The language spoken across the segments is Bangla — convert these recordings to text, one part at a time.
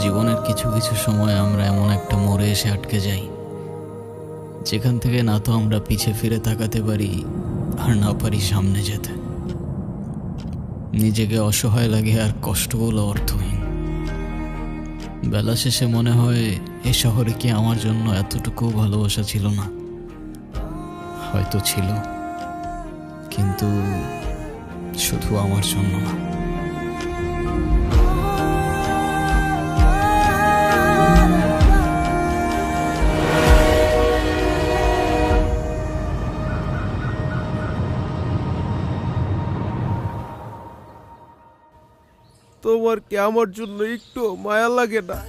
জীবনের কিছু কিছু সময় আমরা এমন একটা মোড়ে এসে আটকে যাই, যেখান থেকে না তো আমরা পিছে ফিরে তাকাতে পারি আর না পারি সামনে যেতে। নিজেকে অসহায় লাগে আর কষ্টগুলো অর্থহীন। বেলা শেষে মনে হয় এই শহরে কি আমার জন্য এতটুকু ভালোবাসা ছিল না? হয়তো ছিল, কিন্তু শুধু আমার জন্য না। তোমার কি আমার জন্য একটু মায়া লাগে না?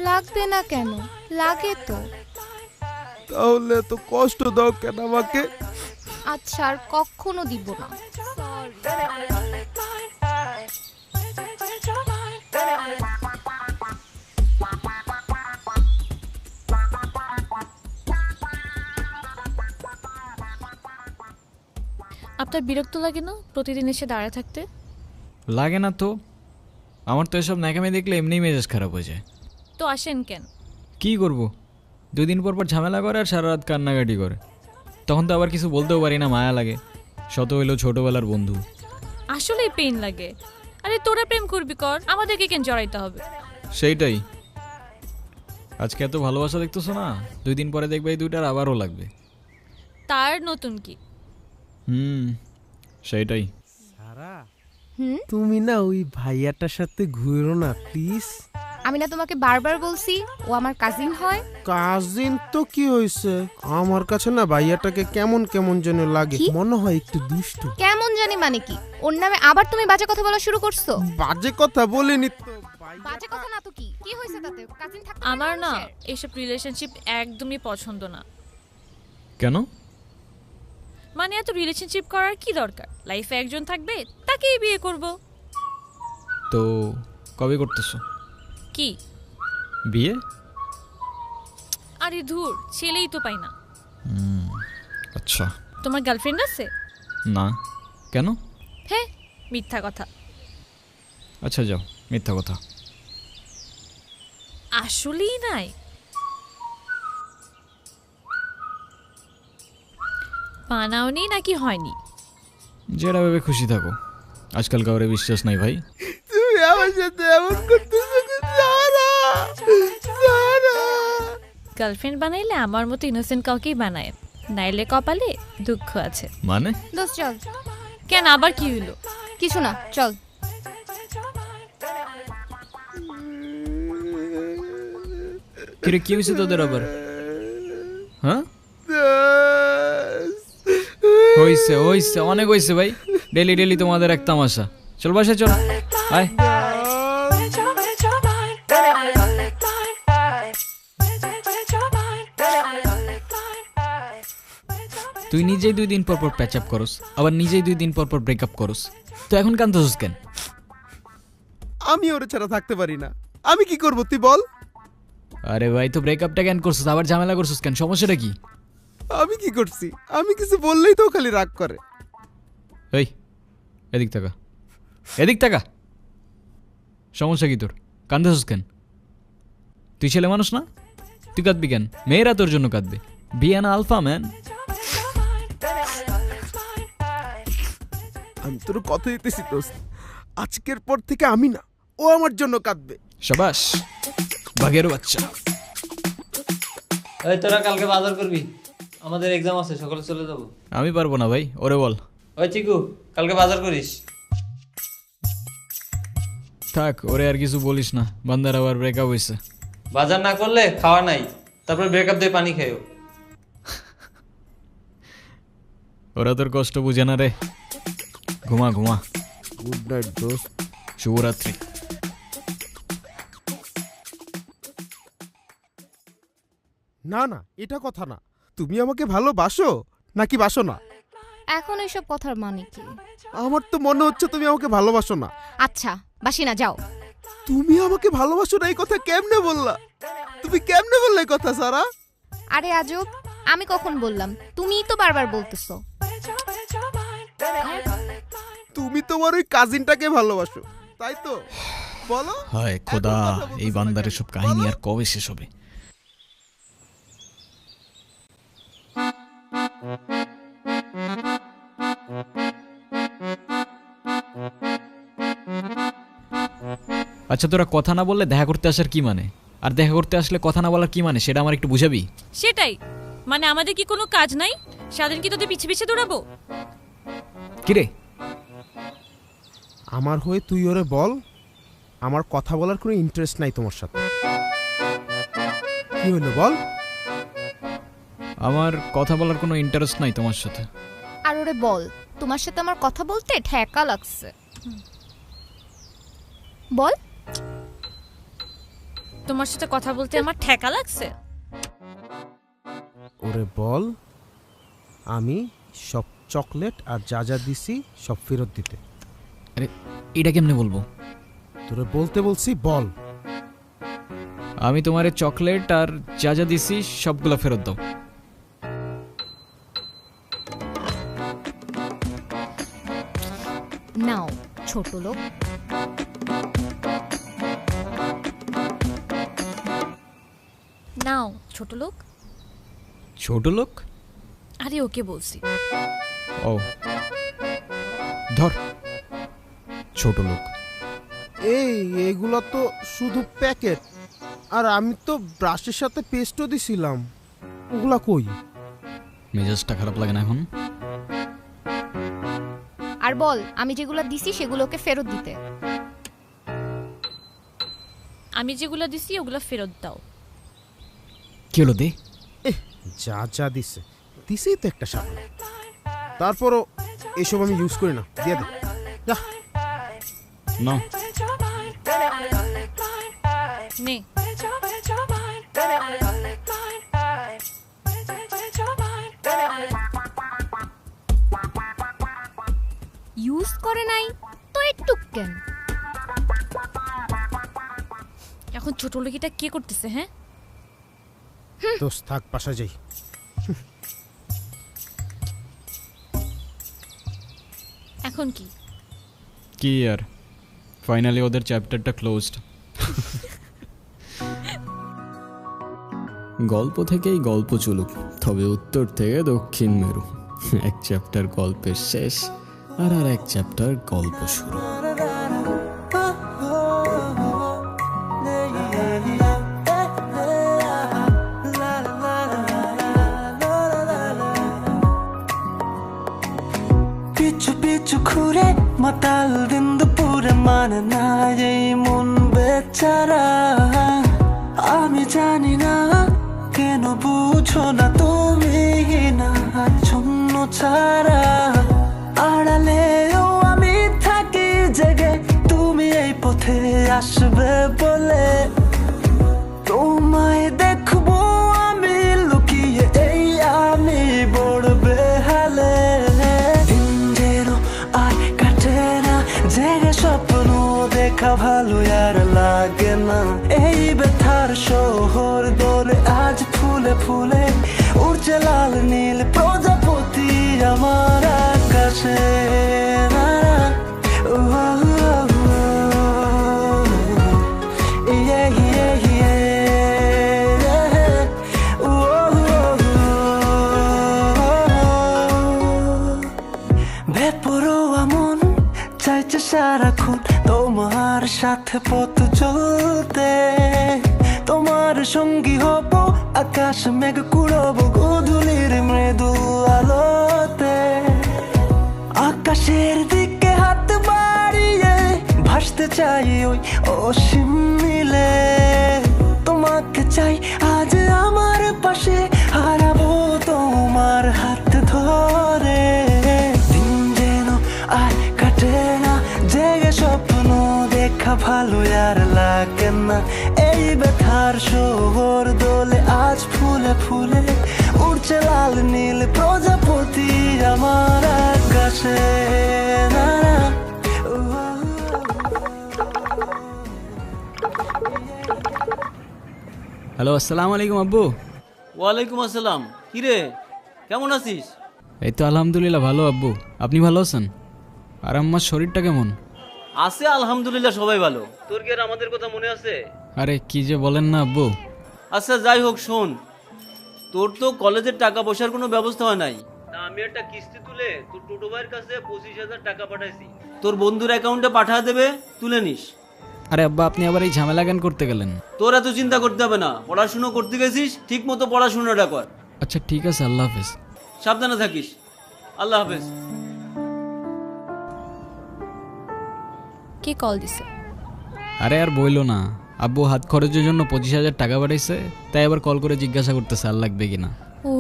লাগবে না কেন, লাগে তো। তাহলে তো কষ্ট দাও কেন আমাকে? আচ্ছা, আর কখনো দিব না। আপনার বিরক্ত লাগে না প্রতিদিন এসে দাঁড়ায় থাকতে? লাগে না তো, আমার তো এসব ন্যাকামি দেখলে এমনিই মেজাজ খারাপ হয়ে যায়। তো আসেন কেন? কি করব, দুদিন পর পর ঝামেলা করে আর সারা রাত কান্নাকাটি করে। তখন তো আবার কিছু বলতেও পারি না, মায়া লাগে। শত হইলো ছোটবেলার বন্ধু। আসলেই পেইন লাগে। আরে তোরা প্রেম করবি কর, আমাদেরকে কেন জড়াইতে হবে? সেইটাই, আজকে এত ভালোবাসা দেখতেছো না, 2 দিন পরে দেখবে এই দুইটার আবারও লাগবে। তার নতুন কি? সেইটাই। সারা, হুম, তুমি না ওই ভাইয়াটার সাথে ঘুরো না প্লিজ। আমি না তোমাকে বারবার বলছি ও আমার কাজিন হয়। কাজিন তো কি হয়েছে? আমার কাছে না ভাইয়াটাকে কেমন কেমন যেন লাগে, কি? মনে হয় একটু দুষ্টু। কেমন জানি মানে কি? ওর নামে আবার তুমি বাজে কথা বলা শুরু করছো? বাজে কথা বলিনি তো। বাজে কথা না তো কি? কি হয়েছে তাতে? কাজিন থাকতে আমার না মানুষের। এইসব রিলেশনশিপ একদমই পছন্দ না। কেন? মানে এত রিলেশনশিপ করার কি দরকার? লাইফে একজন থাকবে, তাকেই বিয়ে করব। তো কবে করতেছো কি? বিয়ে? আরে ধুর, ছেলেই তো পাই না। আচ্ছা। তোমার গার্লফ্রেন্ড আছে? না। কেন? হ্যাঁ, মিথ্যা কথা। আচ্ছা যাও, মিথ্যা কথা। আসলেই নাই? বানাওনি নাকি হয়নি? যেটা ভেবে খুশি থাকো, আজকাল কাউরে বিশ্বাস নাই ভাই। তুমি আমার সাথে এমন করতেছো কেন সারা? সারা, গার্লফ্রেন্ড বানাইলে আমার মতো ইনোসেন্ট কাউকেই বানায়, নাইলে কপালে দুঃখ আছে। মানে? দোস্ত চল। কেন, আবার কি হইলো? কিছু না, চল। কিরে, কি হয়েছে তোদের আবার? হ্যাঁ, হইছে হইছে, অনেক হইছে ভাই। ডেলি ডেলি তোমাদের এক তামাশা। চল বাসে চল, আয়। তুই নিজেই 2 দিন পর পর প্যাচ আপ করস, আবার নিজেই 2 দিন পর পর ব্রেকআপ করস, তো এখন কান্দছিস কেন? আমি ওরে ছাড়া থাকতে পারি না। আমি কি করব তুই বল? আরে ভাই, তো ব্রেকআপটা কেন করছিস, আবার ঝামেলা করছিস কেন, সমস্যাটা কি? আমি কি করছি? আমি কিছু বললেই তো ও খালি রাগ করে। এই, এদিক তাকা, এদিক তাকা। সমস্যা কি তোর, কান্দছিস কেন? তুই ছেলে মানুষ না, তুই কাঁদবি কেন? মেয়েরা তোর জন্য কাঁদবে। বিয়ানা আলফা ম্যান। আমি তোর কথা দিতেছি দোস্ত, আজকের পর থেকে আমি না, ও আমার জন্য কাঁদবে। শাবাশ, বাঘের বাচ্চা। এই তোরা কালকে বাজার করবি, আমাদের এক্সাম আছে, সকালে চলে যাব। আমি পারবো না ভাই, ওরে বল। ওই চিকু, কালকে বাজার করিস। থাক, ওরে আর কিছু বলিস না, বান্দার আবার ব্রেকআপ হয়েছে। বাজার না করলে খাওয়া নাই, তারপরে ব্রেকআপ দিয়ে পানি খাইও। ওরা তোর কষ্ট বুঝে না রে। ঘুমা ঘুমা। গুড নাইট দোস্ত। শুভরাত্রি। না না, এটা কথা না। তুমি আমাকে ভালোবাসো নাকি বাসো না? এখন এইসব কথার মানে কি? আমার তো মনে হচ্ছে তুমি আমাকে ভালোবাসো না। আচ্ছা, বাসি না, যাও। তুমি আমাকে ভালোবাসো না এই কথা কেমনে বললা? তুমি কেমনে বললে এই কথা সারা? আরে আজব, আমি কখন বললাম? তুমিই তো বারবার বলতেছো। তুমি তোমার ওই কাজিনটাকে ভালোবাসো, তাই তো? বলো। হায় খোদা, এখন কথা বলতেছো এই না বান্দার কেন? সব কাহিনী বলো। আর কবে শেষ হবে? আচ্ছা, তোরা কথা না বললে দেখা করতে আসার কি মানে? আর দেখা করতে আসলে কথা না বলার কি মানে, সেটা আমার একটু বুঝাবি? সেটাই, মানে আমাদের কি কোনো কাজ নাই? সারাদিন কি তোদের পিছে পিছে দৌড়াবো? কিরে, আমার হয়ে তুই ওরে বল, আমার কথা বলার কোনো ইন্টারেস্ট নাই তোমার সাথে। কি হলো বল? আমার কথা বলার কোনো ইন্টারেস্ট নাই তোমার সাথে। আর ওরে বল, তোমার সাথে আমার কথা বলতে ঠেকা লাগছে। বল। তোমার সাথে কথা বলতে আমার ঠেকা লাগছে? ওরে বল, আমি সব চকলেট আর যা যা দিছি সব ফেরত দিতে। আরে এটা কেমনে বলবো? তোরে বলতে বলছি, বল। আমি তোমার চকলেট আর যা যা দিছি সবগুলো ফেরত দাও। নাও ছোট লোক। নাও ছোট লোক। ছোট লোক? আরে ওকে বলছি। ও, ধর ছোট লোক। এইগুলো তো শুধু প্যাকেট, আর আমি তো ব্রাশের সাথে পেস্টও দিছিলাম। ওগুলা কই? মেজাজটা খারাপ লাগে না এখন? আর বল, আমি যেগুলো দিছি সেগুলোকে ফেরত দিতে। আমি যেগুলো দিছি ওগুলো ফেরত দাও। কি হলো দে? যা যা দিছে দিছেই তো একটা সাথে। তারপরও এসব আমি ইউজ করি না, দিয়ে দে যা। না, নে। ইউজ করে নাই তো একটু কেন? এখন ছোট লোকিটা কে করতেছে? হ্যাঁ, দোস্ত থাক, বাসা যাই। এখন কি? কি আর, ফাইনালি ওদের চ্যাপ্টারটা ক্লোজড। গল্প থেকেই গল্প চলুক, তবে উত্তর থেকে দক্ষিণ মেরু। এক চ্যাপ্টার গল্পের শেষ, আর এক চ্যাপ্টার গল্প শুরু। পিছু পিছু ঘুরে মাতাল দিন দুপুরে, মানে না এই মন বেচারা। আমি জানি না কেন বুঝো না তুমি না ছন্ন ছাড়া। আড়ালেও আমি থাকি জেগে, তুমি এই পথে আসবে বলে। তোমায় দেখবো আমি লুকিয়ে, এই আমি বড় বেহালে। দিন যেন আর কাটে না জেগে, স্বপ্ন দেখা ভালো আর লাগে না। এই ব্যথার শহর দোলে আজ ফুলে ফুলে, উড়ছে লাল নীল প্রজাপতি আমার আকাশে। বেপরোয়া মন চাইছে সারাক্ষণ তোমার সাথে পথ চলতে। তোমার সঙ্গী হব, আকাশ মেঘ কুড়ব গোধূলির মৃদু আলোতে। আকাশের দিকে হাত বাড়িয়ে ভাসতে চাই ওই অসীম মিলে। তোমাকে চাই আজ আমার পাশে, হারাবো তোমার হাত ধরে। দিন যেন আর কাটে না জেগে, স্বপ্ন দেখা ভালো আর লাগে না। এই ব্যথার শহর দোলে আজ ফুলে ফুলে, উড়ছে লাল নীল প্রজাপতি আমার আকাশে। হ্যালো, আসসালামু আলাইকুম আব্বু। ওয়ালাইকুম আসসালাম। কিরে, কেমন আছিস? এই তো আলহামদুলিল্লাহ ভালো আব্বু। আপনি ভালো আছেন? আর আম্মার শরীরটা কেমন? আছে আলহামদুলিল্লাহ সবাই ভালো। তোর কি আর আমাদের কথা মনে আছে? আরে কি যে বলেন না আব্বু। আচ্ছা যাই হোক শোন, তোর তো কলেজের টাকা পয়সার কোনো ব্যবস্থা হয় নাই। তা আমি একটা কিস্তি তুলে তোর টোটো ভাইয়ের কাছে 25,000 টাকা পাঠাইছি, তোর বন্ধুর অ্যাকাউন্টে পাঠিয়ে দেবে, তুলে নিস। আরে আব্বা আপনি আবার এই ঝামেলা কেন করতে গেলেন? তোর এত চিন্তা করতে হবে না, পড়াশুনো করতে গেছিস ঠিক মতো পড়াশুনোটা কর। আচ্ছা ঠিক আছে, আল্লাহ হাফেজ। সাবধানে থাকিস। আল্লাহ হাফেজ। কে কল দিছে? আরে আর বইলো না, আব্বু হাত খরচের জন্য 25,000 টাকা পাঠাইছে, তাই আবার কল করে জিজ্ঞাসা করতেছে আর লাগবে কিনা। ও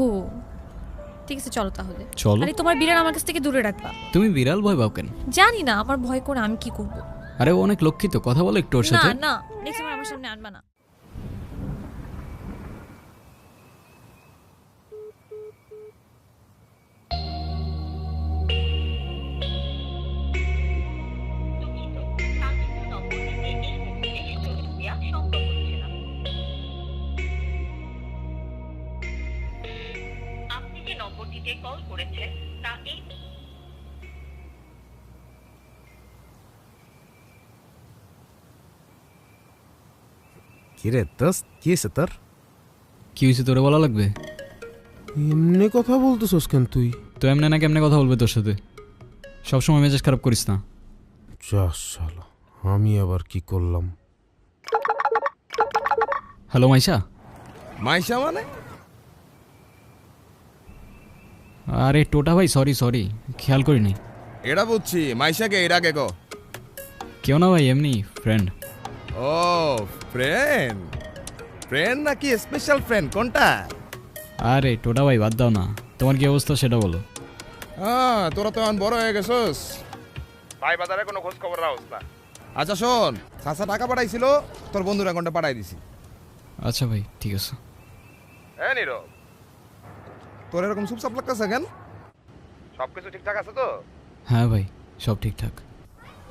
ঠিক আছে, চলো তাহলে। চলো। আরে তোমার বিড়াল আমার কাছ থেকে দূরে রাখবা। তুমি বিড়াল ভয় পাও কেন? জানি না, আমার ভয় করে আমি কি করব। আরে ও অনেক লক্ষ্মী তো, কথা বলো একটু ওর না সাথে। না, নেক্সট টাইম আমার সামনে আনবা না। আপনি যে নম্বরটিতে কল করেছেন তা এই কিরে দোস্ত, কি হয়েছে তোর? কি হয়েছে তোরে বলা লাগবে? এমনি কথা বলতেছস কেন তুই? তো এমনি না কেমনে কথা বলবে তোর সাথে? সবসময় মেজাজ খারাপ করিস না। যা শালা, আমি আবার কি করলাম? হ্যালো মাইশা। মাইশা মানে? আরে টোটা ভাই, সরি সরি, খেয়াল করিনি। এটা বুঝছি, মাইশাকে এর আগে গো। কেউ না ভাই, এমনি ফ্রেন্ড। ও ফ্রেন্ড, ফ্রেন্ড নাকি স্পেশাল ফ্রেন্ড কোনটা? আরে টোটা ভাই বাদ দাও না, তোমার কি অবস্থা সেটা বলো। হ্যাঁ তোরা তো এখন বড় হয়ে গেছস, ভাই বাজারে কোনো খোঁজ খবর রাখস না। আচ্ছা শোন, চাচা টাকা পাঠাইছিল, তোর বন্ধুর অ্যাকাউন্টে পাঠাই দিছি। আচ্ছা ভাই ঠিক আছে। হ্যাঁ নীরব, তোর এরকম চুপচাপ লাগতেছে কেন? সবকিছু ঠিকঠাক আছে তো? হ্যাঁ ভাই সব ঠিকঠাক।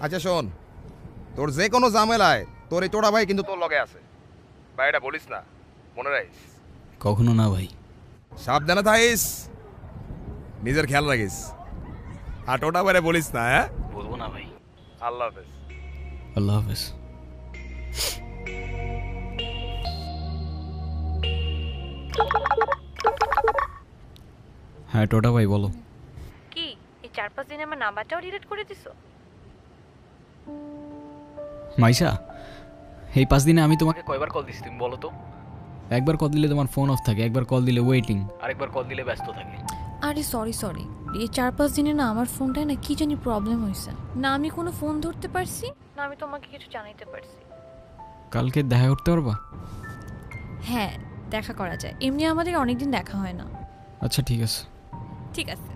আচ্ছা শোন, তোর যে কোনো ঝামেলায় তোর এই টোড়া ভাই কিন্তু তোর লগে আছে, ভাই এটা বলিস না, মনে রাখিস। কখনো না ভাই। সাবধানে থাকিস, নিজের খেয়াল রাখিস, আর টোটা বাইরে বলিস না। হ্যাঁ বলবো না ভাই। আল্লাহ হাফেজ। আল্লাহ হাফেজ। হ্যাঁ টোটা ভাই বলো। কি এই 4-5 দিনে আমার নাম্বারটাও ডিলিট করে দিছো? মাইশা, এই 5 দিনে আমি তোমাকে কয়বার কল দিছি তুমি বলো তো? একবার কল দিলে তোমার ফোন অফ থাকে, একবার কল দিলে ওয়েটিং, আরেকবার কল দিলে ব্যস্ত থাকে। আরে সরি, এই 4-5 দিনে না আমার ফোনটায় না কি জানি প্রবলেম হয়েছে, না আমি কোনো ফোন ধরতে পারছি না আমি তোমাকে কিছু জানাইতে পারছি। কালকে দেখা করতে পারবা? হ্যাঁ দেখা করা যায়, এমনি আমাদের অনেকদিন দেখা হয় না। আচ্ছা ঠিক আছে। ঠিক আছে।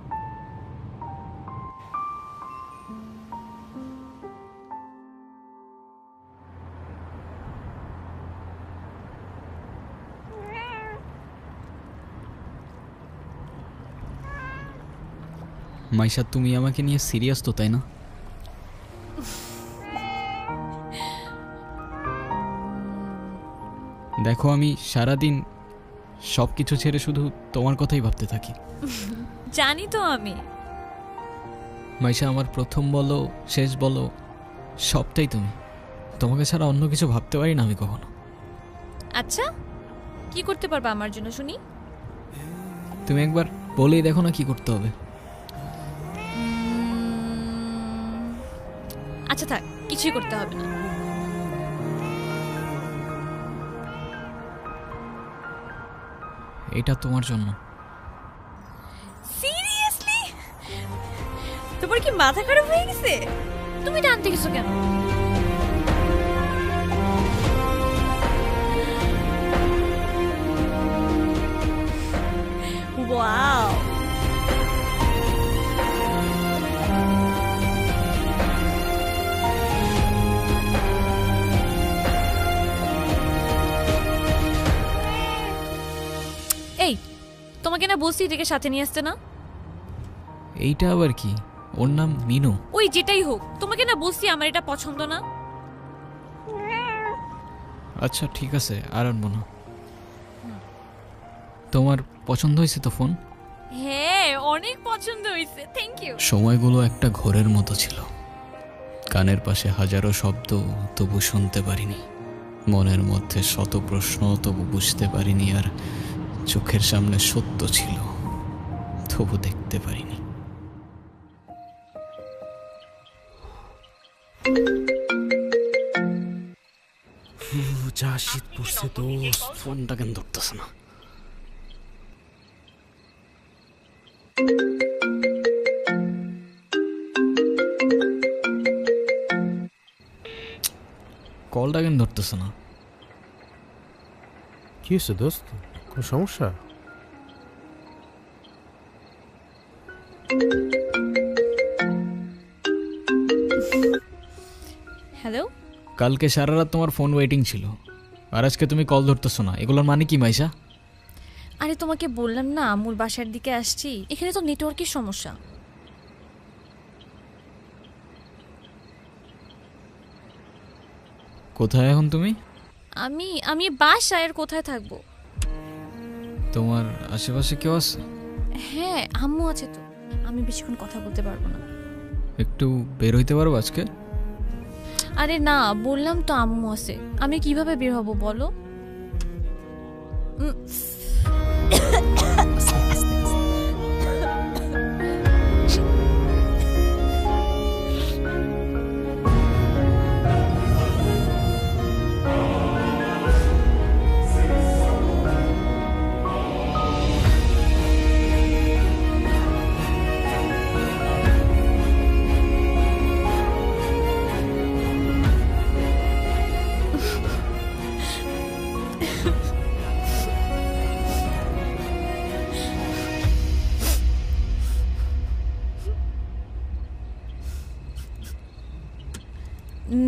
মাইশা তুমি আমাকে নিয়ে সিরিয়াস তো, তাই না? দেখো আমি সারাদিন সব কিছু ছেড়ে শুধু তোমার কথাই ভাবতে থাকি। জানি তো আমি। মাইশা আমার প্রথম বলো শেষ বলো সবটাই তুমি, তোমাকে ছাড়া অন্য কিছু ভাবতে পারি না আমি কখনো। আচ্ছা কি করতে পারবা আমার জন্য শুনি? তুমি একবার বলেই দেখো না কি করতে হবে। আচ্ছা থাক, কিছুই করতে হবে না। এটা তোমার জন্য। সিরিয়াসলি? তোমার কি মাথা খারাপ হয়ে গেছে? তুমি টানতে গেছো কেন? ওয়াও, এই তোমাকে না বলছি এটাকে সাথে নিয়ে আসতে না? এইটা আবার কি? ওর নাম মিনু। ওই যেটাই হোক, তোমাকে না বলছি আমার এটা পছন্দ না। আচ্ছা ঠিক আছে, আর আনবো না। তোমার পছন্দ হয়েছে তো ফোন? হ্যাঁ অনেক পছন্দ হয়েছে, থ্যাংক ইউ। সময়গুলো একটা ঘোরের মতো ছিল, কানের পাশে হাজারো শব্দ, তবু শুনতে পারিনি। মনের মধ্যে শত প্রশ্ন, তবু বুঝতে পারিনি। আর চোখের সামনে সত্য ছিল, তবু দেখতে পারিনি। যা শীত পড়ছে দোস্ত। ফোনটা কেন ধরতেছে না? কলটা কেন ধরতেছে না? কি হয়েছে দোস্ত, কোনো সমস্যা? হ্যালো, কালকে সারা রাত তোমার ফোন ওয়েটিং ছিল, আর আজকে তুমি কল ধরতেছো না। এগুলোর মানে কি মাইশা? আরে তোমাকে বললাম না আমুর বাসার দিকে আসছি, এখানে তো নেটওয়ার্কের সমস্যা। কোথায় এখন তুমি? আমি আমি বাসায়, আর কোথায় থাকবো? তোমার আশেপাশে কেউ আছে? হ্যাঁ, আম্মু আছে তো। আমি বেশিক্ষণ কথা বলতে পারবো না। একটু বের হইতে পারবো আজকে? আরে না, বললাম তো আম্মু আছে। আমি কিভাবে বের হব বলো?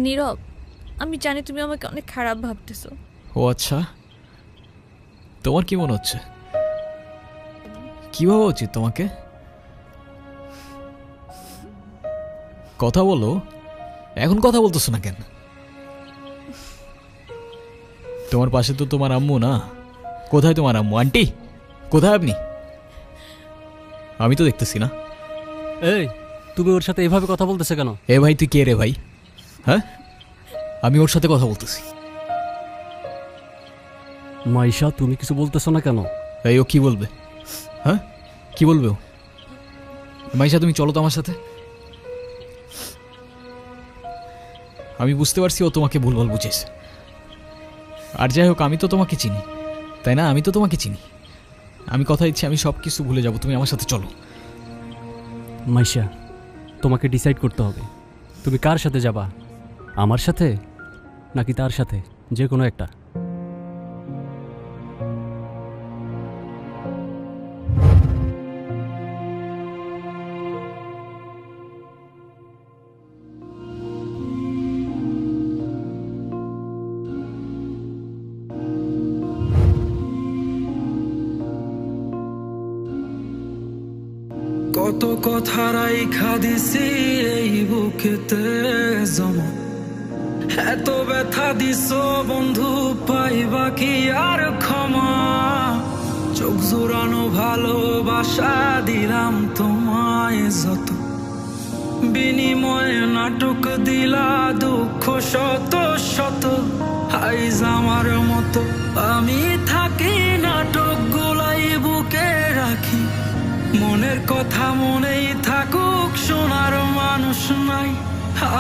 নীরব, আমি জানি তুমি আমাকে অনেক খারাপ ভাবতেছো। ও আচ্ছা, তোমার কি মনে হচ্ছে? কি ভাবা উচিত তোমাকে? কথা বলো। এখন কথা বলতেছো না কেন? তোমার পাশে তো তোমার আম্মু না। কোথায় তোমার আম্মু? আন্টি কোথায় আপনি? আমি তো দেখতেছি না। এই, তুমি ওর সাথে এভাবে কথা বলতেছে কেন? এ ভাই, তুই কে রে ভাই? হ্যাঁ, আমি ওর সাথে কথা বলতেছি। মাইশা, তুমি কিছু বলতেছো না কেন? এই, ও কি বলবে? হ্যাঁ, কি বলবে ও? মাইশা, তুমি চলো তো আমার সাথে। আমি বুঝতে পারছি ও তোমাকে ভুলভাল বুঝেছে। আর যাই হোক, আমি তো তোমাকে চিনি, তাই না? আমি তো তোমাকে চিনি। আমি কথা দিচ্ছি, আমি সব কিছু ভুলে যাব। তুমি আমার সাথে চলো। মাইশা, তোমাকে ডিসাইড করতে হবে তুমি কার সাথে যাবা, আমার সাথে নাকি তার সাথে, যে কোনো একটা। কত কথা রাইখা দিছি এই বুকেতে জমা, এত ব্যথা দিছ বন্ধু, পাইবা কি আর ক্ষমা? চোখ জোড়ানো ভালোবাসা দিলাম তোমায় যত, বিনিময়ে নাটক দিলা দুঃখ শত শত। আইজ আমার মতো আমি থাকি, নাটক গুলাই বুকে রাখি। মনের কথা মনেই থাকুক, শোনার মানুষ নাই,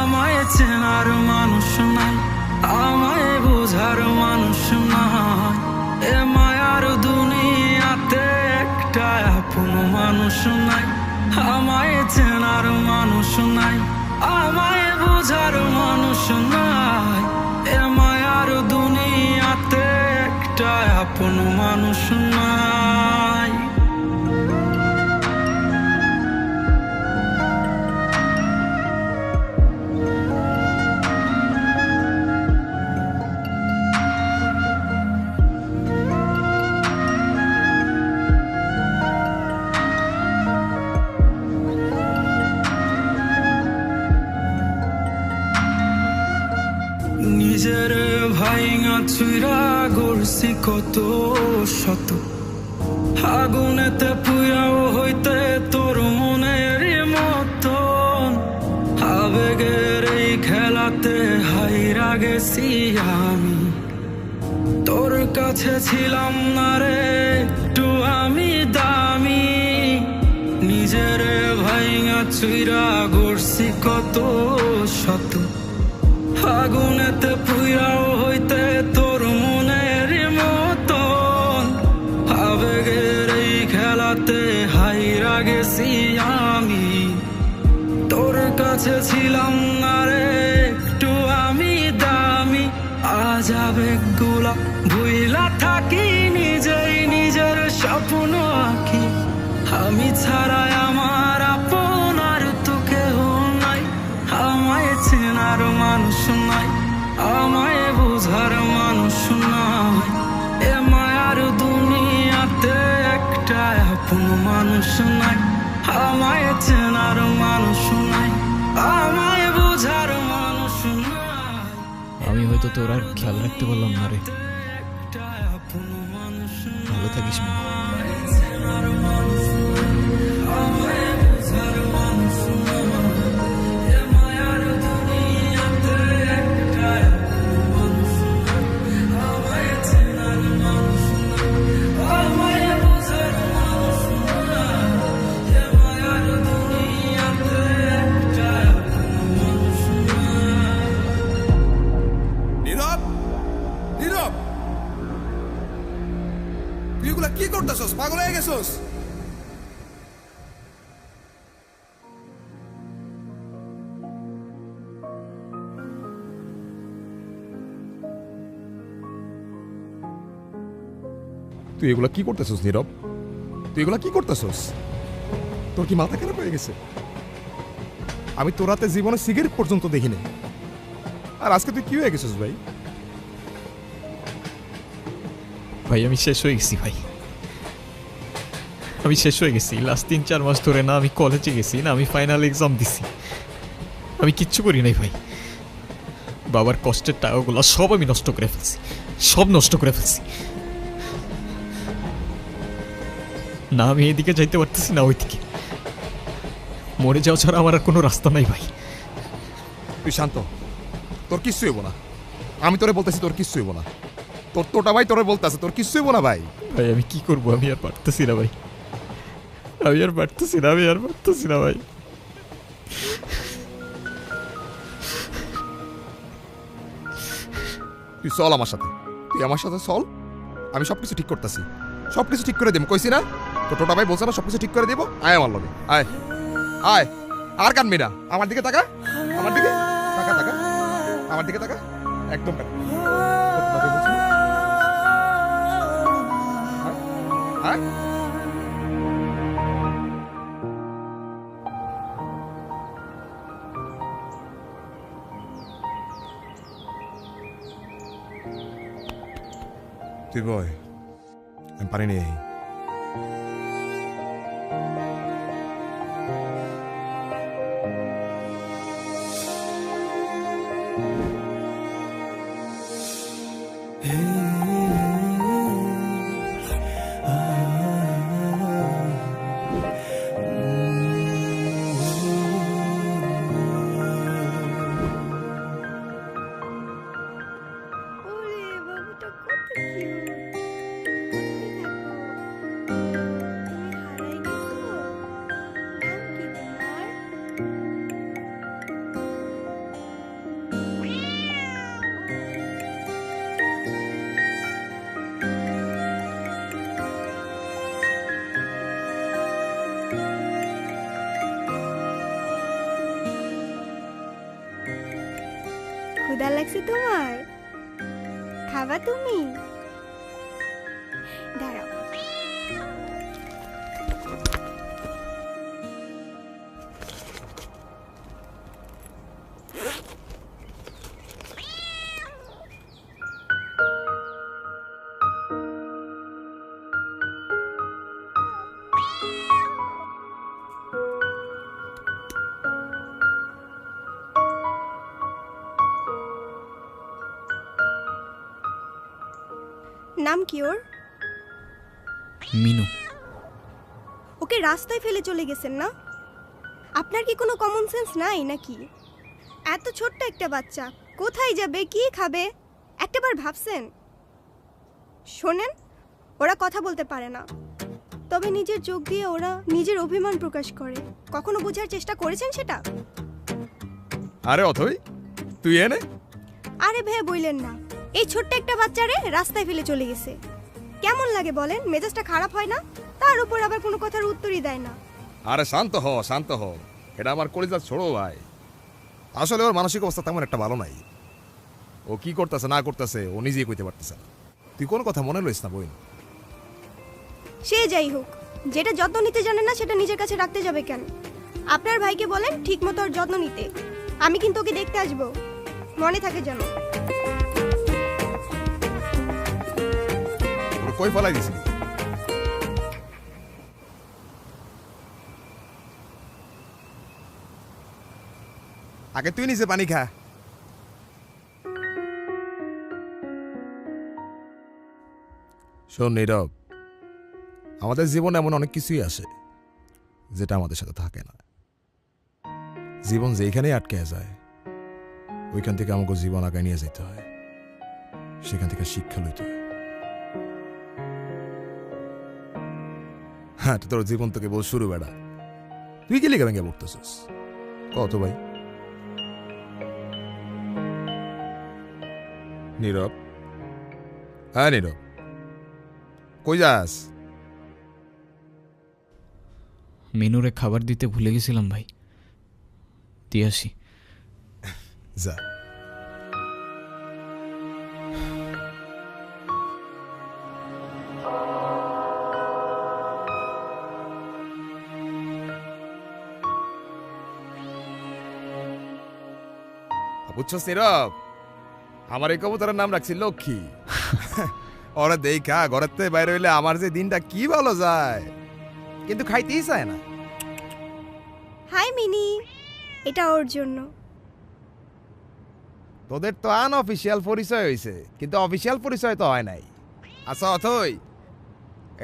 আমায় চেনার মানুষ নাই, আমায় বোঝার মানুষ নাই। এ মায়ার দুনিয়াতে একটা আপন মানুষ নাই, আমায় চেনার মানুষ নাই, আমায় বোঝার মানুষ নাই। এ মায়ার দুনিয়াতে একটা আপন মানুষ নাই। নিজের ভাইঙা চুইরা গড়ছি কত শত, আগুনেতে পুইরাও হইতে তোর মনের মতন। আবেগের এই খেলাতে হাইরা গেছি আমি, তোর কাছে ছিলাম না রে একটু আমি দামি, নিজের ভাইঙা চুইরা গড়ছি কত শত, আগুনেতে পুইরাও হইতে তোর মনের মতন, আবেগের এই খেলাতে হাইরা গেছি আমি, তোর কাছে ছিলাম না রে একটু আমি দামি, আজ আবেগগুলা ভুইলা থাকি, নিজেই নিজের স্বপ্ন আঁকি, আমি ছাড়াই আমার আপন আর তো কেহ নাই, আমায় চেনার মানুষ নাই, আমায় বুঝার মানুষ নাই, এ মায়ার দুনিয়াতে একটা আপন মানুষ নাই, আমায় চেনার মানুষ নাই, আমায় বুঝার মানুষ নাই, আমি হয়তো তোর আর খেয়াল রাখতে পারলাম না রে। একটা আপন মানুষ নাই, ভালো থাকিস মা। চেনার মানুষ নাই, আমায় বুঝার মানুষ নাই, এ মায়ার দুনিয়াতে একটা আপন মানুষ নাই, আমায় চেনার মানুষ নাই, আমায় বুঝার মানুষ নাই, এ মায়ার দুনিয়াতে একটা আপন মানুষ নাই। নীরব, নীরব, তুই এগুলা কি করতেছস? পাগল হয়ে গেছস? তুই এগুলা কি করতেছস নীরব? তুই এগুলা কি করতেছস? তোর কি মাথা খারাপ হয়ে গেছে? আমি তোর হাতে জীবনে সিগারেট পর্যন্ত দেখিনি, আর আজকে তুই কি হয়ে গেছিস ভাই? ভাই আমি শেষ হয়ে গেছি ভাই, আমি শেষ হয়ে গেছি। লাস্ট 3-4 মাস ধরে না আমি কলেজে গেছি, না আমি ফাইনাল এক্সাম দিছি, আমি কিচ্ছু করি নাই ভাই। বাবার কষ্টের টাকাগুলো সব আমি নষ্ট করে ফেলছি, সব নষ্ট করে ফেলছি। না আমি এদিকে যাইতে পারতেছি না ওইদিকে, মরে যাওয়া ছাড়া আমার আর কোনো রাস্তা নাই ভাই। তুই শান্ত, তোর কিচ্ছু হইব না। আমি তোরে বলতেছি তোর কিচ্ছু হইব না। তোর তোটা ভাই তোরে বলতেছে তোর কিচ্ছু হইব না ভাই। ভাই আমি কি করবো, আমি আর পারতেছি না ভাই, আমি আর পারতেছি না, আমি আর পারতেছি না ভাই। তুই চল আমার সাথে, তুই আমার সাথে চল, আমি সবকিছু ঠিক করতেছি, সবকিছু ঠিক করে দেব। কইছি না তোর টোটা ভাই বলছে না সবকিছু ঠিক করে দেবো। আয় আমার লগে, আয় আয়, আর কানবি না। আমার দিকে তাকা, আমার দিকে তাকা, তাকা আমার দিকে তাকা, একদম তাকা। তোর টোটা ভাই বলছে না? আয়, আয়। তুই বয়, আমি পারি নি। ক্ষুধা লাগছে তোমার? খাবা তুমি? দাঁড়াও। নাম কি ওর? মিনু। ওকে রাস্তায় ফেলে চলে গেছেন না? আপনার কি কোনো কমন সেন্স নাই নাকি? এত ছোট্ট একটা বাচ্চা কোথায় যাবে, কি খাবে, একটাবার ভাবছেন? শোনেন, ওরা কথা বলতে পারে না, তবে নিজের চোখ দিয়ে ওরা নিজের অভিমান প্রকাশ করে। কখনো বোঝার চেষ্টা করেছেন সেটা? আরে অথই, তুই এনে আরে ভাই বললেন না, এই ছোট্ট একটা বাচ্চারে রাস্তায় ফেলে চলে গেছে। কেমন লাগে বলেন? মেজাজটা খারাপ হয় না? তার উপর আবার কোনো কথার উত্তরই দেয় না। আরে শান্ত হ, শান্ত হ। এটা আমার কলিজার ছোড়ো ভাই। আসলে ওর মানসিক অবস্থা তেমন একটা ভালো নাই। ও কি করতেছে না করতেছে ও নিজেই কইতে পারতেছে না। তুই কোনো কথা মনে লইস না বই। সে যাই হোক, যেটা যত্ন নিতে জানে না সেটা নিজের কাছে রাখতে যাবে কেন? আপনার ভাইকে বলেন ঠিক মতো ওর যত্ন নিতে। আমি কিন্তু ওকে দেখতে আসবো, মনে থাকে যেন। কই ফলাই দিছিলি? আগে তুই নিজে পানি খা। শোন নীরব, আমাদের জীবনে এমন অনেক কিছুই আসে যেটা আমাদের সাথে থাকে না। জীবন যেখানেই আটকে যায় ওইখান থেকে আমাকে জীবন আগে নিয়ে যেতে হয়, সেখান থেকে শিক্ষা লইতে হয়। হ্যাঁ, তোর জীবন তোকে বল শুরু বেড়া। তুই কি লিখে ভেঙে পড়তেছিস কত ভাই? নীরব, হ্যাঁ নীরব, কই যাস? মিনুরে খাবার দিতে ভুলে গেছিলাম ভাই, দিয়ে আসি। যা। বুঝছস নীরব, আমার এই কবুতরের নাম রাখছি লক্ষ্মী। ওরা দেখা ঘরের থেকে বাইরে হইলে আমার যে দিনটা কি ভালো যায়, কিন্তু খাইতেই চায় না। হাই মিনি, এটা ওর জন্য। তোদের তো আনঅফিসিয়াল পরিচয় হইছে, কিন্তু অফিসিয়াল পরিচয় তো হয় নাই। আচ্ছা অথই,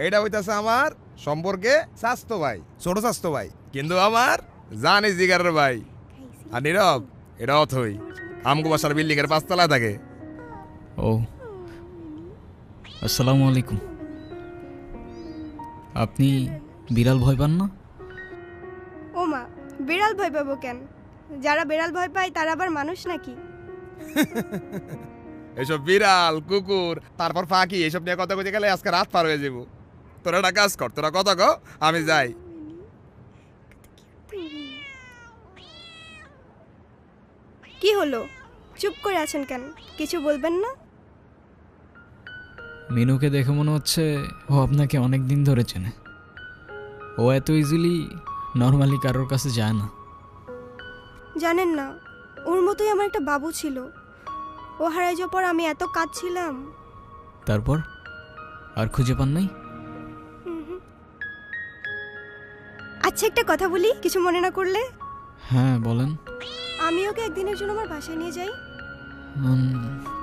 এইটা হইতাছে আমার সম্পর্কে স্বাস্থ্য ভাই, ছোট স্বাস্থ্য ভাই, কিন্তু আমার জানি জিগারের ভাই। আর নীরব, এটা অথই আমগো বাসার বিল্ডিং এর 5 তলায় থাকে। ও, আসসালামু আলাইকুম। আপনি বিড়াল ভয় পান না? ও মা, বিড়াল ভয় পাবো কেন? যারা বিড়াল ভয় পায় তারা আবার মানুষ নাকি? এসব বিড়াল কুকুর তারপর ফাঁকি এসব নিয়ে কথা কইতে গেলে আজকে রাত পার হয়ে যাবো। তোরা একটা কাজ কর, তোরা কথা কো, আমি যাই। কি হলো, চুপ করে আছেন কেন? কিছু বলবেন না? মিনুকে দেখে মনে হচ্ছে ও আপনাকে অনেক দিন ধরে চেনে। ও এত ইজিলি নর্মালি কারোর কাছে যায় না। জানেন না, ওর মতোই আমার একটা বাবু ছিল। ও হারাই যাওয়ার পর আমি এত কাঁদছিলাম। তারপর আর খুঁজে পান নাই? আচ্ছা, একটা কথা বলি, কিছু মনে না করলে? হ্যাঁ বলেন। আমি ওকে একদিনের জন্য আমার বাসায় নিয়ে যাই।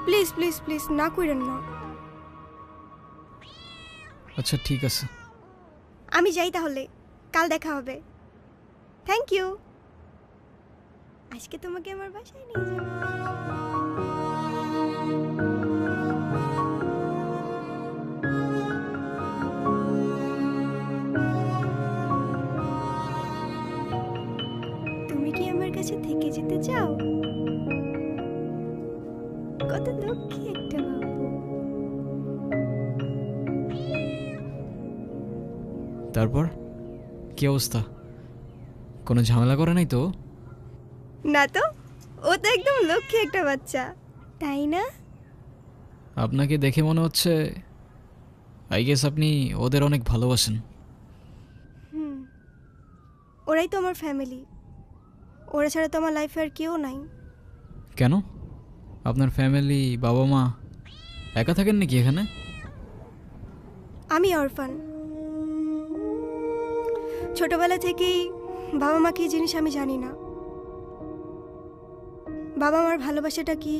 প্লিজ প্লিজ প্লিজ প্লিজ, না করেন না। আচ্ছা ঠিক আছে, আমি যাই তাহলে, কাল দেখা হবে। Thank you. আজকে তোমাকে আমার বাসায় নিয়ে যাব। তুমি কি আমার কাছে থেকে যেতে চাও? কত লক্ষ্মী একটা বাবু। তারপর কি অবস্থা? কোনো ঝামেলা করে নাই তো? না তো, ও তো একদম লক্ষ্মী একটা বাচ্চা, তাই না? আপনাকে দেখে মনে হচ্ছে আই গেস আপনি ওদের অনেক ভালোবাসেন। ওরাই তো আমার ফ্যামিলি। ওরা ছাড়া তো আমার লাইফে আর কেউ নাই। কেন? আপনার ফ্যামিলি, বাবা মা একা থাকেন নাকি এখানে? আমি অরফান। ছোটবেলা থেকেই বাবা মা কি জিনিস আমি জানি না। বাবা মার ভালোবাসাটা কি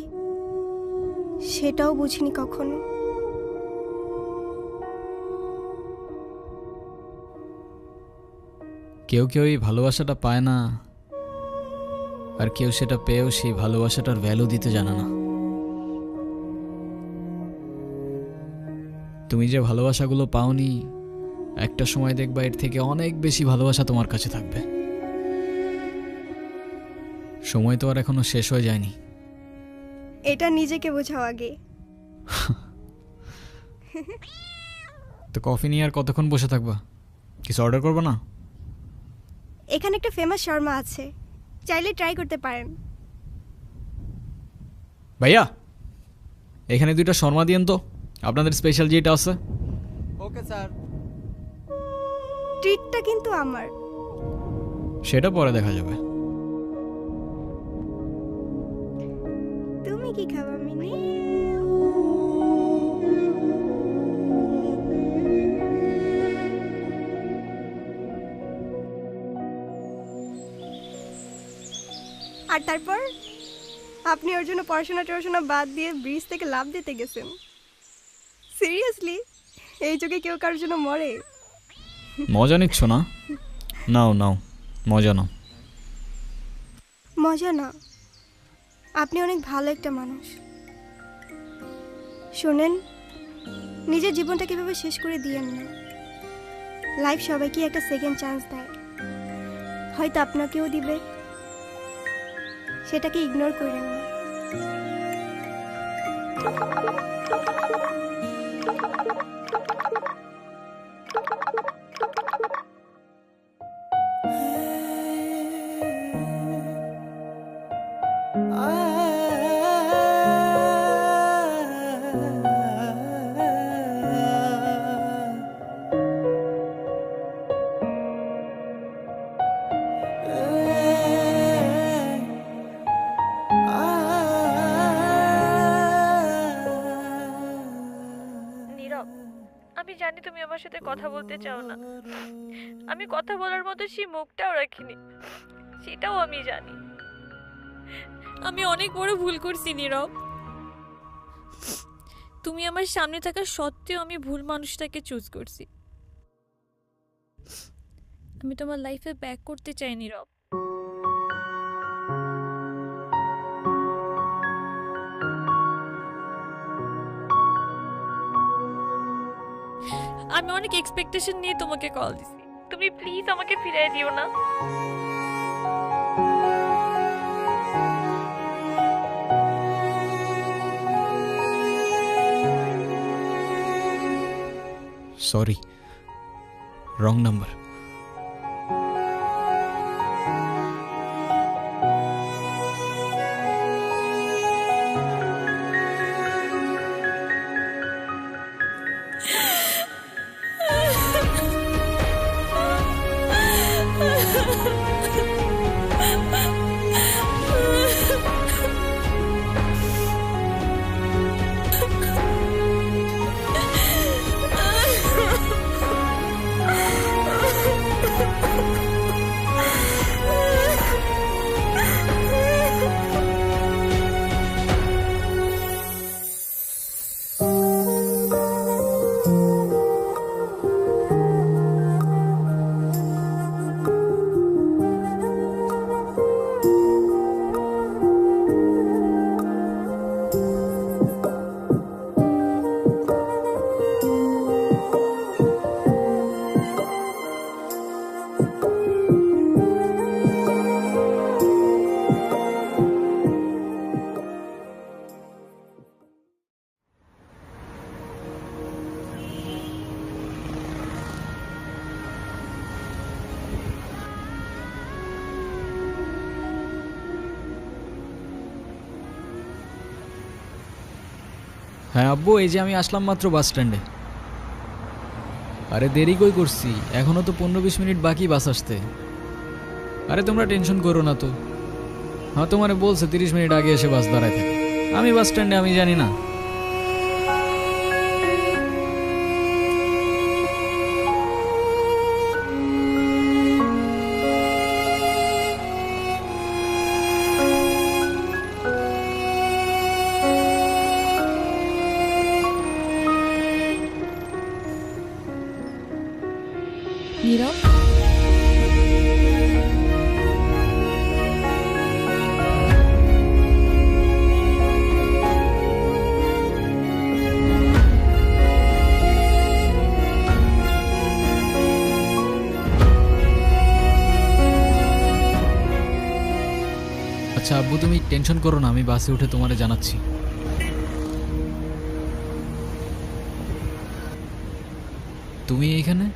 সেটাও বুঝিনি কখনো। কেউ কেউ এই ভালোবাসাটা পায় না, আর কেউ সেটা পেয়েও সেই ভালোবাসাটার ভ্যালু দিতে জানে না। তুমি যে ভালোবাসাগুলো পাওনি, একটা সময় দেখবা এর থেকে অনেক বেশি ভালোবাসা তোমার কাছে থাকবে। সময় তো আর এখনো শেষ হয়ে যায়নি। এটা নিজেকে বোঝাও আগে। তো কফি নিয়ে আর কতক্ষণ বসে থাকবা? কিছু অর্ডার করবো না? এখানে একটা ফেমাস শর্মা আছে, চাইলে ট্রাই করতে পারেন। ভাইয়া, এখানে 2টা শর্মা দিয়েন তো, আপনাদের স্পেশাল যেটা আছে। Okay sir. ট্রিটটা কিন্তু আমার। সেটা পরে দেখা যাবে। তুমি কি খাবা মিনি? আর তারপর আপনি ওর জন্য পড়াশোনা বাদ দিয়ে ব্রিজ থেকে লাফ দিতে গেছেন। সিরিয়াসলি, এই যুগে কেউ কারোর জন্য মরে? মজা নিচ্ছ না? নাও নাও, মজা নাও। মজা না, আপনি অনেক ভালো একটা মানুষ। শোনেন, নিজের জীবনটা কিভাবে শেষ করে দিয়েন না। লাইফ সবাইকে একটা সেকেন্ড চান্স দেয়, হয়তো আপনাকেও দিবে, সেটাকে ইগনোর করেন না। আমি জানি তুমি আমার সাথে কথা বলতে চাও না, আমি কথা বলার মতো সেই মুখটাও রাখিনি, সেটাও আমি জানি। আমি অনেক বড় ভুল করছি নীরব। তুমি আমার সামনে থাকা সত্ত্বেও আমি ভুল মানুষটাকে চুজ করছি। আমি তোমার লাইফে ব্যাক করতে চাই নীরব। আমি অনেক এক্সপেকটেশন নিয়ে তোমাকে কল দিছি, তুমি প্লিজ আমাকে ফিরিয়ে দিও না। Sorry, wrong number. হ্যাঁ আব্বু, এই যে আমি আসলাম মাত্র বাস স্ট্যান্ডে। আরে দেরি কই করছি, এখনো তো 15-20 মিনিট বাকি বাস আসতে। আরে তোমরা টেনশন করো না তো। হ্যাঁ, তোমারে বলছে 30 মিনিট আগে এসে বাস দাঁড়ায় থাকে। আমি বাস স্ট্যান্ডে, আমি জানি না। নীরব, তুমি টেনশন করো না, আমি বাসে উঠে তোমারে জানাচ্ছি। তুমি এইখানে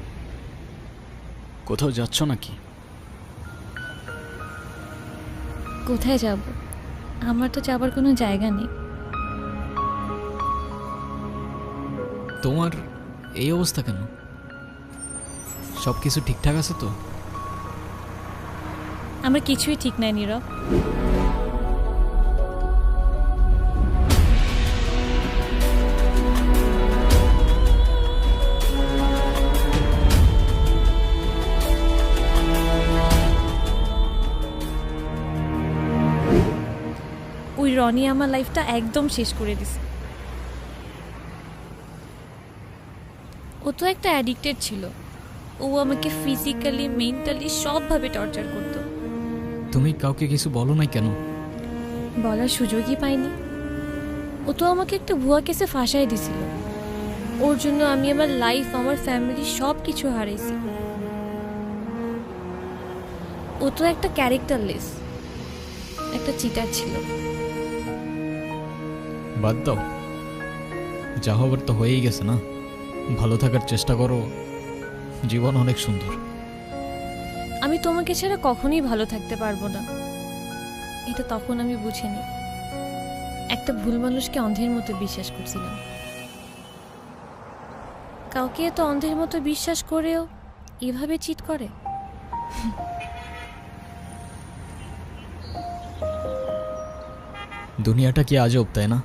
কোথাও যাচ্ছ নাকি? কোথায় যাব? আমার তো যাবার কোনো জায়গা নেই। তোমার এই অবস্থা কেন? সব কিছু ঠিকঠাক আছে তো? আমার কিছুই ঠিক নাই নীরব। ওই রনি আমার লাইফটা একদম শেষ করে দিছে। ও তো একটা অ্যাডিক্টেড ছিল। ও আমাকে ফিজিক্যালি, মেন্টালি সবভাবে টর্চার করতো। তুমি কাউকে কিছু বলো নাই কেন? বলার সুযোগই পাইনি। ও তো আমাকে একটা ভুয়া কেসে ফাঁসাই দিছিল। ওর জন্য আমি আমার লাইফ, আমার ফ্যামিলি সব কিছু হারাইছি। ও তো একটা ক্যারেক্টারলেস, একটা চিটার ছিল। বাদ দাও, যা হবার তো হয়েই গেছে না। ভালো থাকার চেষ্টা করো, জীবন অনেক সুন্দর। আমি তোমাকে ছাড়া কখনোই ভালো থাকতে পারবো না, এটা তখন আমি বুঝিনি। একটা ভুল মানুষকে অন্ধের মতো বিশ্বাস করছিলাম। কাউকে এত অন্ধের মতো বিশ্বাস করেও এভাবে চিট করে। দুনিয়াটা কি আজব, তাই না?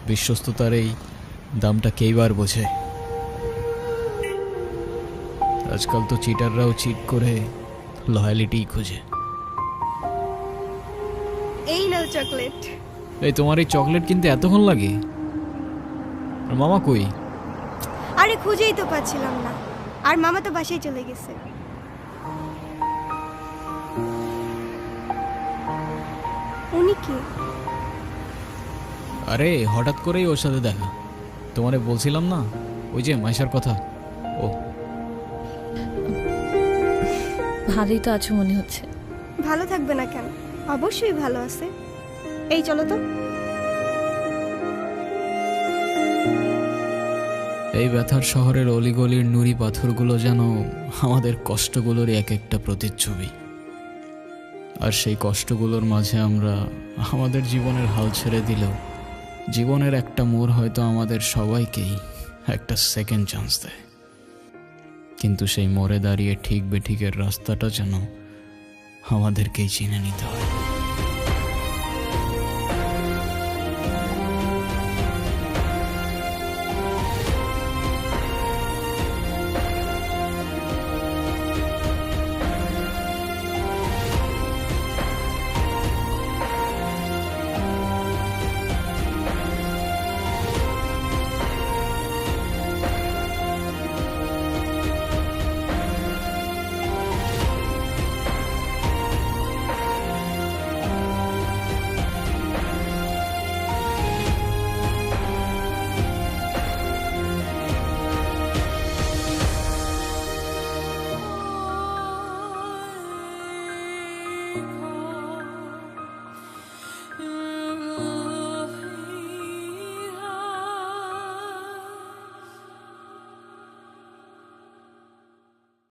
বিশ্বস্ততার এই দামটা কেইবার বোঝে। আজকাল তো চিটাররাও চিট করে লয়ালিটি খোঁজে। এই নাও চকলেট। এই তোমার এই চকলেট কিনতে এতক্ষণ লাগে? আর মামা কই? আরে খুঁজেই তো পাচ্ছিলাম না, আর মামা তো বাসায় চলে গেছে। উনি কি? আরে হঠাৎ করেই ওর সাথে দেখা। তোমারে বলছিলাম না ওই যে মাইশার কথা, ও। ভালোই তো আছো মনে হচ্ছে। ভালো থাকবে না কেন? অবশ্যই ভালো আছে। এই চলো তো। এই ব্যথার শহরের অলিগলির নুড়ি পাথরগুলো যেন আমাদের কষ্টগুলোর এক একটা প্রতিচ্ছবি। আর সেই কষ্টগুলোর মাঝে আমরা আমাদের জীবনের হাল ছেড়ে দিলেও জীবনের একটা মোড় হয়তো আমাদের সবাইকেই একটা সেকেন্ড চান্স দেয়। কিন্তু সেই মোড়ে দাঁড়িয়ে ঠিক বেঠিকের রাস্তাটা যেন আমাদেরকেই চিনে নিতে হয়।